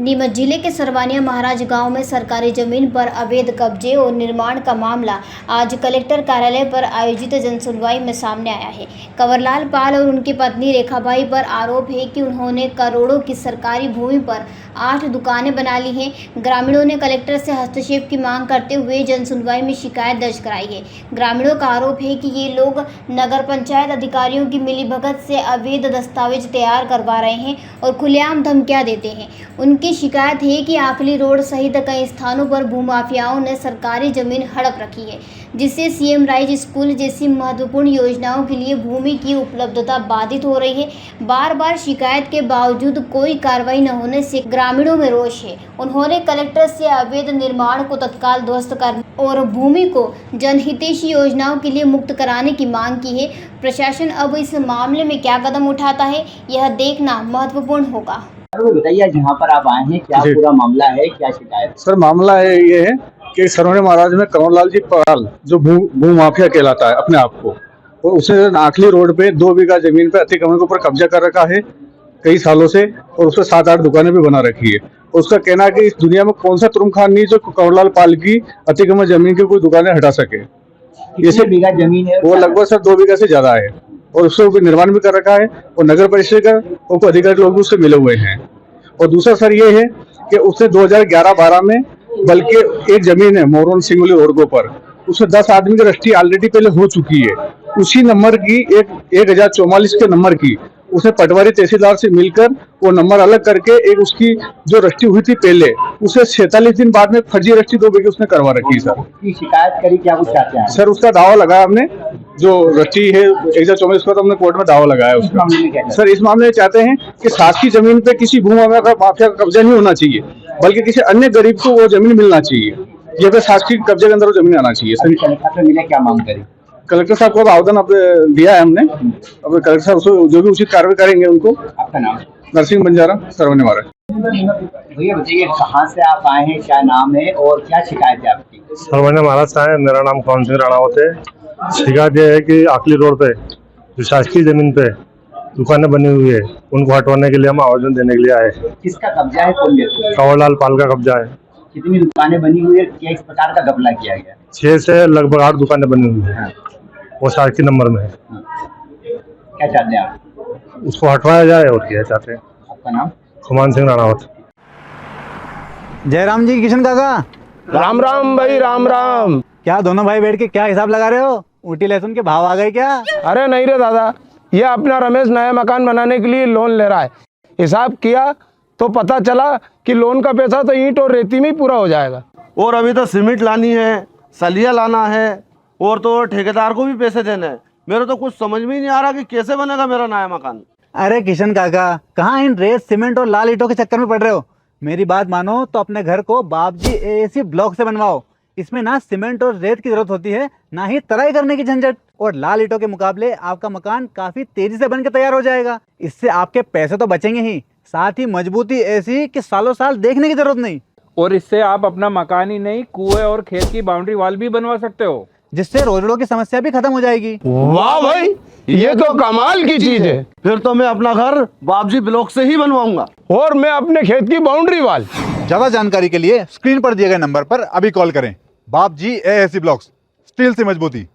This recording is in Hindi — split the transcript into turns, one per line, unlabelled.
नीमच जिले के सरवानिया महाराज गांव में सरकारी जमीन पर अवैध कब्जे और निर्माण का मामला आज कलेक्टर कार्यालय पर आयोजित जनसुनवाई में सामने आया है। कंवरलाल पाल और उनकी पत्नी रेखाबाई पर आरोप है कि उन्होंने करोड़ों की सरकारी भूमि पर 8 दुकानें बना ली हैं। ग्रामीणों ने कलेक्टर से हस्तक्षेप की मांग करते हुए जनसुनवाई में शिकायत दर्ज कराई है। ग्रामीणों का आरोप है कि ये लोग नगर पंचायत अधिकारियों की मिलीभगत से अवैध दस्तावेज तैयार करवा रहे हैं और खुलेआम धमकियां देते हैं। उनकी शिकायत है कि आखली रोड सहित कई स्थानों पर भूमाफियाओं ने सरकारी जमीन हड़प रखी है, जिससे सीएम राइज स्कूल जैसी महत्वपूर्ण योजनाओं के लिए भूमि की उपलब्धता बाधित हो रही है। बार बार शिकायत के बावजूद कोई कार्रवाई न होने से ग्रामीणों में रोष है। उन्होंने कलेक्टर से अवैध निर्माण को तत्काल ध्वस्त करने और भूमि को जनहितैषी योजनाओं के लिए मुक्त कराने की मांग की है। प्रशासन अब इस मामले में क्या कदम उठाता है, यह देखना महत्वपूर्ण होगा।
बताइए, जहाँ पर आप आए हैं क्या पूरा मामला है, क्या शिकायत?
सर, मामला ये है कि सरवानिया महाराज में कंवरलाल जी पाल जो भू माफिया कहलाता है अपने आप को, और उसने आखली रोड पे 2 बीघा जमीन पे अतिक्रमण के ऊपर कब्जा कर रखा है कई सालों से, और उसने 7-8 दुकानें भी बना रखी है। उसका कहना है कि इस दुनिया में कौन सा तुरुमखान नहीं जो कंवरलाल पाल की अतिक्रमण जमीन की कोई दुकानें हटा सके।
कितने बीघा जमीन है?
वो लगभग सर 2 बीघा से ज्यादा है, और उसके ऊपर निर्माण भी कर रखा है, और नगर परिषद का और अधिकारी लोग भी उससे मिले हुए हैं। और दूसरा सर ये है कि उसने 2011-12 में बल्कि एक जमीन है मोरन सिंगुली रोड के ऊपर, उसमें 10 आदमी की रजिस्ट्री ऑलरेडी पहले हो चुकी है। उसी नंबर की 1044 के नंबर की उसने पटवारी तहसीलदार से मिलकर वो नंबर अलग करके एक उसकी जो रजिस्ट्री हुई थी पहले, उसे 46 दिन बाद में फर्जी रजिस्ट्री 2 बीघे उसने करवा रखी। सर
की शिकायत करी, क्या कुछ चाहते हैं?
सर उसका दावा लगाया हमने, जो रजिस्ट्री है 1024 का, तो हमने कोर्ट में दावा लगाया उसका। सर इस मामले में चाहते हैं कि शासकीय जमीन पे किसी भूमाफिया का कब्जा नहीं होना चाहिए, बल्कि किसी अन्य गरीब को वो जमीन मिलना चाहिए। ये फिर शासकीय कब्जे के अंदर वो जमीन आना चाहिए। सर
कलेक्टर से मिले, क्या मांग करें?
कलेक्टर साहब को आवेदन दिया है हमने, अब कलेक्टर साहब जो भी उचित कार्रवाई करेंगे उनको।
आपका नाम?
नरसिंह बंजारा, सरवानिया महाराज।
भैया बताइए, कहाँ से आप आए हैं, क्या नाम है और क्या शिकायत है आपकी?
सरवानिया महाराज साहब है, मेरा नाम कौन सिंह राणावत है। शिकायत यह है कि आखली रोड पे जो शासकीय जमीन पे दुकानें बनी हुई है, उनको हटवाने के लिए हम आवेदन देने के लिए आए।
किसका कब्जा है, कौन लेता है?
कंवरलाल पाल का कब्जा है।
कितनी दुकानें बनी हुई है, क्या इस प्रकार का घपला किया गया?
6 से लगभग 8 दुकानें बनी हुई है, वो शासकीय नंबर में है।
क्या चाहते हैं आप?
उसको हटवाया जाए और क्या चाहते हैं।
आपका नाम?
कौन सिंह राणावत।
जयराम जी, किशन काका।
राम राम भाई, राम राम।
क्या दोनों भाई बैठ के क्या हिसाब लगा रहे हो? ऊटी लहसुन के भाव आ गए क्या?
अरे नहीं रे दादा, ये अपना रमेश नया मकान बनाने के लिए लोन ले रहा है। हिसाब किया तो पता चला कि लोन का पैसा तो ईंट और रेती में ही पूरा हो जाएगा,
और अभी तो सीमेंट लानी है, सलिया लाना है, और तो ठेकेदार को भी पैसे देने हैं। मेरे तो कुछ समझ में ही नहीं आ रहा कि कैसे बनेगा मेरा नया मकान।
अरे किशन काका, कहाँ इन रेत सीमेंट और लाल ईंटों के चक्कर में पड़ रहे हो? मेरी बात मानो तो अपने घर को बाबजी एएसी ब्लॉक से बनवाओ। इसमें ना सीमेंट और रेत की जरूरत होती है, ना ही तराई करने की झंझट, और लाल ईंटों के मुकाबले आपका मकान काफी तेजी से बनकर तैयार हो जाएगा। इससे आपके पैसे तो बचेंगे ही, साथ ही मजबूती ऐसी कि सालों साल देखने की जरूरत नहीं।
और इससे आप अपना मकान ही नहीं, कुएं और खेत की बाउंड्री वॉल भी बनवा सकते हो,
जिससे रोजड़ों की समस्या भी खत्म हो जाएगी।
वाह भाई, ये तो कमाल की चीज है। फिर तो मैं अपना घर बाबजी ब्लॉक से ही बनवाऊंगा,
और मैं अपने खेत की बाउंड्री वाल।
ज्यादा जानकारी के लिए स्क्रीन पर दिए गए नंबर पर अभी कॉल करें। बाबजी एएसी ब्लॉक्स, स्टील से मजबूती।